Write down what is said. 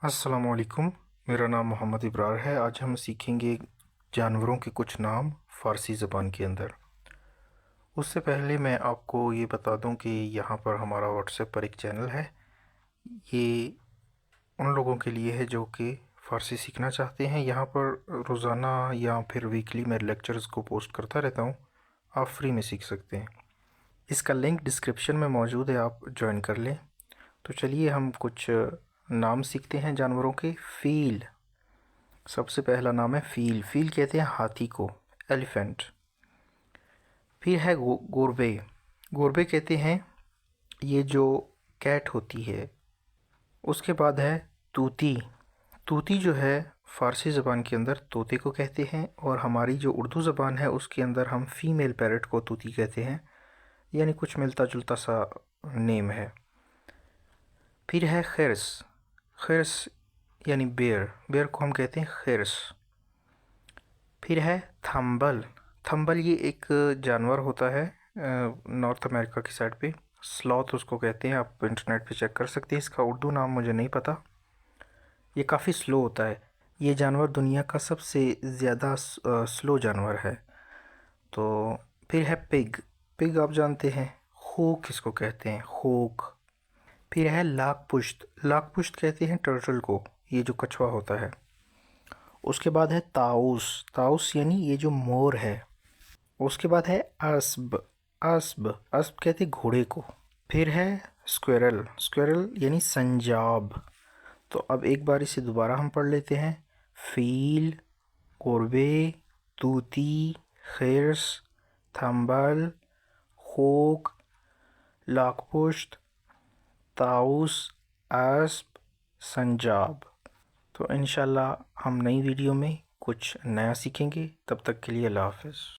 अस्सलामुअलैकुम। मेरा नाम मोहम्मद इब्रार है। आज हम सीखेंगे जानवरों के कुछ नाम फ़ारसी ज़बान के अंदर। उससे पहले मैं आपको ये बता दूं कि यहाँ पर हमारा व्हाट्सएप पर एक चैनल है। ये उन लोगों के लिए है जो कि फ़ारसी सीखना चाहते हैं। यहाँ पर रोज़ाना या फिर वीकली मैं लेक्चर्स को पोस्ट करता रहता हूँ। आप फ्री में सीख सकते हैं। इसका लिंक डिस्क्रिप्शन में मौजूद है, आप ज्वाइन कर लें। तो चलिए हम कुछ नाम सीखते हैं जानवरों के। फ़ील, सबसे पहला नाम है फ़ील। फ़ील कहते हैं हाथी को, एलिफेंट। फिर है गोरबे। गोरबे कहते हैं ये जो कैट होती है। उसके बाद है तूती। तूती जो है फ़ारसी ज़बान के अंदर तोते को कहते हैं, और हमारी जो उर्दू ज़बान है उसके अंदर हम फ़ीमेल पैरट को तूती कहते हैं, यानी कुछ मिलता जुलता सा नेम है। फिर है खिरस। खिरस यानी बेयर, बेयर को हम कहते हैं खिरस। फिर है थंबल। थंबल ये एक जानवर होता है नॉर्थ अमेरिका की साइड पे। स्लॉथ उसको कहते हैं, आप इंटरनेट पे चेक कर सकते हैं। इसका उर्दू नाम मुझे नहीं पता। ये काफ़ी स्लो होता है। ये जानवर दुनिया का सबसे ज़्यादा स्लो जानवर है। तो फिर है पिग। पिग आप जानते हैं, होक इसको कहते हैं, होक। फिर है लाख पुश्त। लाख पुश्त कहते हैं टर्टल को, ये जो कछुआ होता है। उसके बाद है ताउस। ताउस यानी ये जो मोर है। उसके बाद है अस्ब। अस्ब, अस्ब कहते हैं घोड़े को। फिर है स्क्वेरल। स्क्वेरल यानी संजाब। तो अब एक बार इसे दोबारा हम पढ़ लेते हैं। फ़ील, कोरबे, तूती, खिरस, थंबल, होक, लाखपुश्त, ताउस, अस्ब, संजाब। तो इंशाल्लाह हम नई वीडियो में कुछ नया सीखेंगे। तब तक के लिए अल्लाह हाफ़िज़।